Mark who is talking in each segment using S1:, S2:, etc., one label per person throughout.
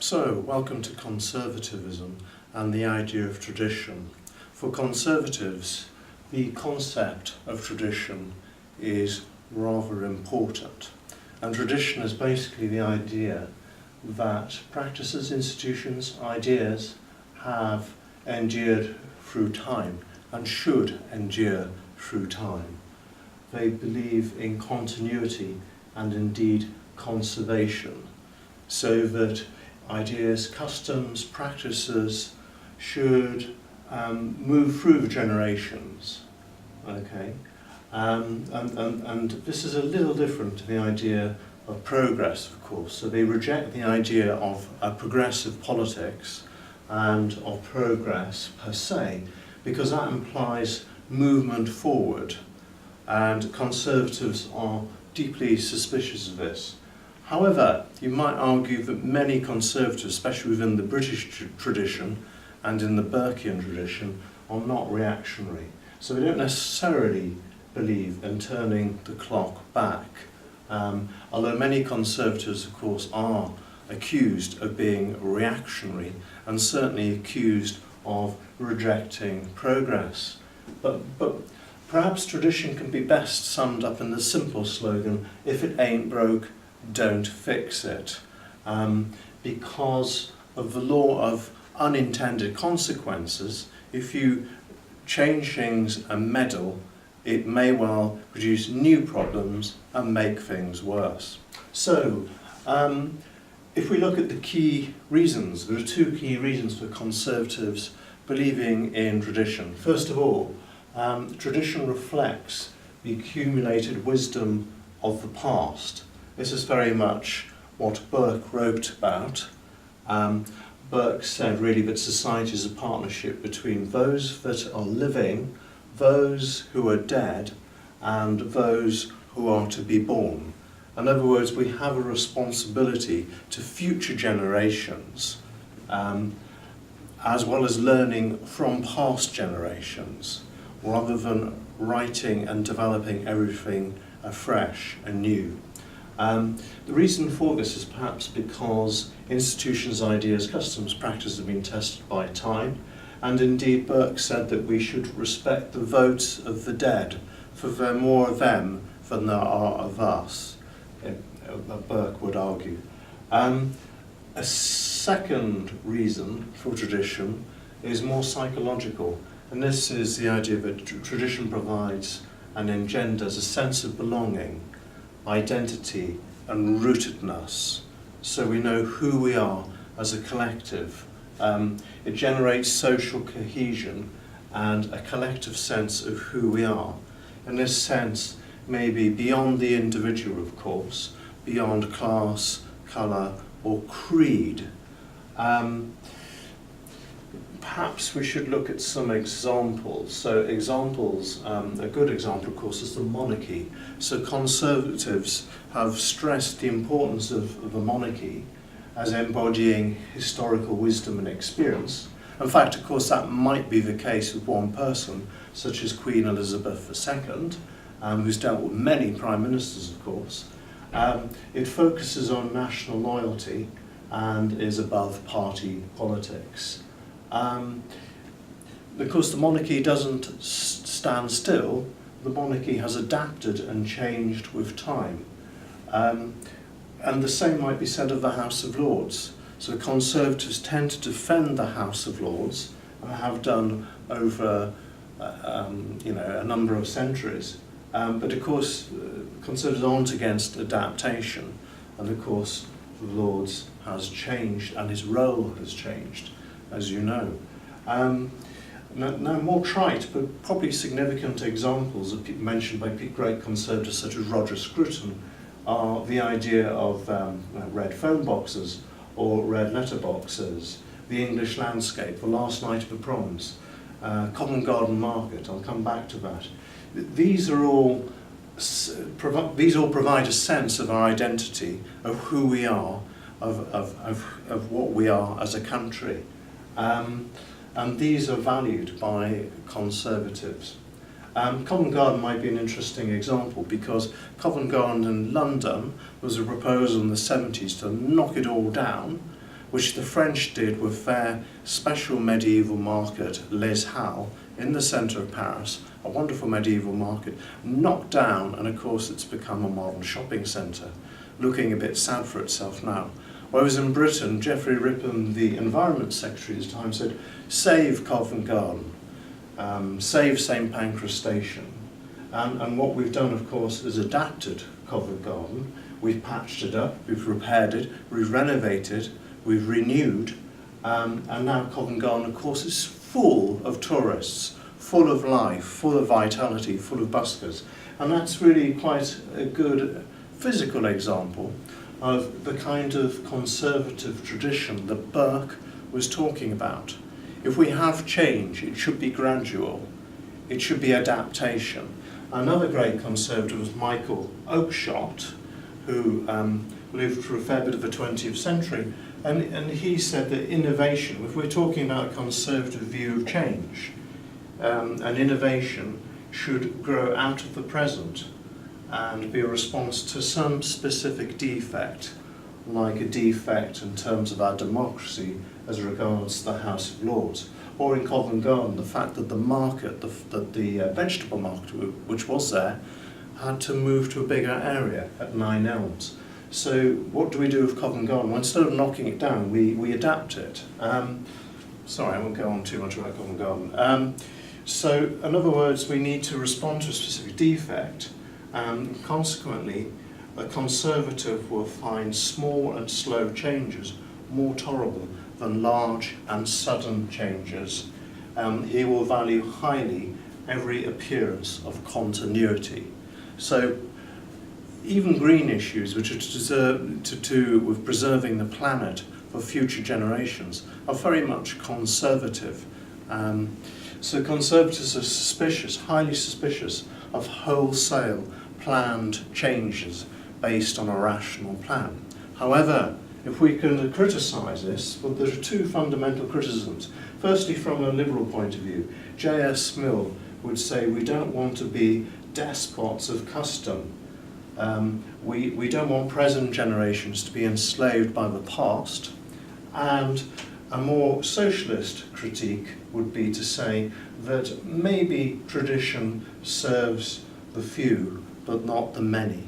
S1: So, welcome to Conservatism and the idea of tradition. For conservatives, the concept of tradition is rather important. And tradition is basically the idea that practices, institutions, ideas have endured through time and should endure through time. They believe in continuity and indeed conservation, so that ideas, customs, practices should move through the generations. Okay, and this is a little different to the idea of progress, of course. So they reject the idea of a progressive politics and of progress per se, because that implies movement forward, and conservatives are deeply suspicious of this. However, you might argue that many conservatives, especially within the British tradition and in the Burkean tradition, are not reactionary. So they don't necessarily believe in turning the clock back. Although many conservatives, of course, are accused of being reactionary and certainly accused of rejecting progress. But perhaps tradition can be best summed up in the simple slogan, if it ain't broke, don't fix it, because of the law of unintended consequences. If you change things and meddle, it may well produce new problems and make things worse. So, if we look at the key reasons, there are two key reasons for conservatives believing in tradition. First of all, tradition reflects the accumulated wisdom of the past. This is very much what Burke wrote about. Burke said really that society is a partnership between those that are living, those who are dead, and those who are to be born. In other words, we have a responsibility to future generations, as well as learning from past generations, rather than writing and developing everything afresh and new. The reason for this is perhaps because institutions, ideas, customs, practices have been tested by time, and indeed Burke said that we should respect the votes of the dead, for there are more of them than there are of us, Burke would argue. A second reason for tradition is more psychological, and this is the idea that tradition provides and engenders a sense of belonging, identity and rootedness, so we know who we are as a collective. It generates social cohesion and a collective sense of who we are. And this sense may be beyond the individual, of course, beyond class, colour or creed. Perhaps we should look at some examples. So examples, a good example of course is the monarchy. So conservatives have stressed the importance of the monarchy as embodying historical wisdom and experience. In fact, of course, that might be the case with one person, such as Queen Elizabeth II, who's dealt with many prime ministers, of course. It focuses on national loyalty and is above party politics. Of course, the monarchy doesn't stand still. The monarchy has adapted and changed with time. And the same might be said of the House of Lords. So conservatives tend to defend the House of Lords, and have done over a number of centuries. But of course, conservatives aren't against adaptation, and of course, the Lords has changed and his role has changed, as you know. Now more trite but probably significant examples of mentioned by great conservatives such as Roger Scruton are the idea of red phone boxes or red letter boxes, the English landscape, the last night of the proms, Covent Garden Market. I'll come back to that. These all provide a sense of our identity, of who we are, of what we are as a country. And these are valued by conservatives. Covent Garden might be an interesting example, because Covent Garden in London was a proposal in the 70s to knock it all down, which the French did with their special medieval market, Les Halles, in the centre of Paris, a wonderful medieval market, knocked down, and of course it's become a modern shopping centre, looking a bit sad for itself now. Whereas in Britain, Geoffrey Ripham, the Environment Secretary at the time, said, save Covent Garden, save St Pancras Station. And what we've done, of course, is adapted Covent Garden. We've patched it up, we've repaired it, we've renovated, we've renewed, and now Covent Garden, of course, is full of tourists, full of life, full of vitality, full of buskers. And that's really quite a good physical example of the kind of conservative tradition that Burke was talking about. If we have change, it should be gradual, it should be adaptation. Another great conservative was Michael Oakeshott, who lived through a fair bit of the 20th century, and he said that innovation, if we're talking about a conservative view of change, an innovation should grow out of the present and be a response to some specific defect, like a defect in terms of our democracy as regards the House of Lords. Or in Covent Garden, the fact that the market, the vegetable market, which was there, had to move to a bigger area at Nine Elms. So what do we do with Covent Garden? Well, instead of knocking it down, we adapt it. Sorry, I won't go on too much about Covent Garden. So, in other words, we need to respond to a specific defect, and consequently, a conservative will find small and slow changes more tolerable than large and sudden changes. He will value highly every appearance of continuity. So even green issues, which are to do with preserving the planet for future generations, are very much conservative. So conservatives are suspicious, highly suspicious, of wholesale planned changes based on a rational plan. However, if we can criticise this, well, there are two fundamental criticisms. Firstly, from a liberal point of view, J.S. Mill would say we don't want to be despots of custom. We don't want present generations to be enslaved by the past. And a more socialist critique would be to say that maybe tradition serves the few, but not the many.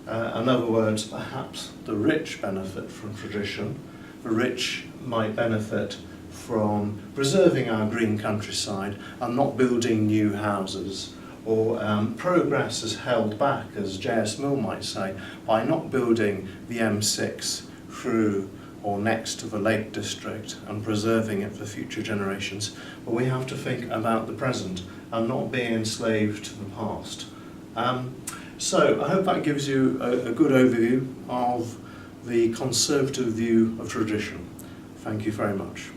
S1: In other words, perhaps the rich benefit from tradition. The rich might benefit from preserving our green countryside and not building new houses. Or progress is held back, as J.S. Mill might say, by not building the M6 through or next to the Lake District and preserving it for future generations. But we have to think about the present and not being enslaved to the past. So I hope that gives you a good overview of the conservative view of tradition. Thank you very much.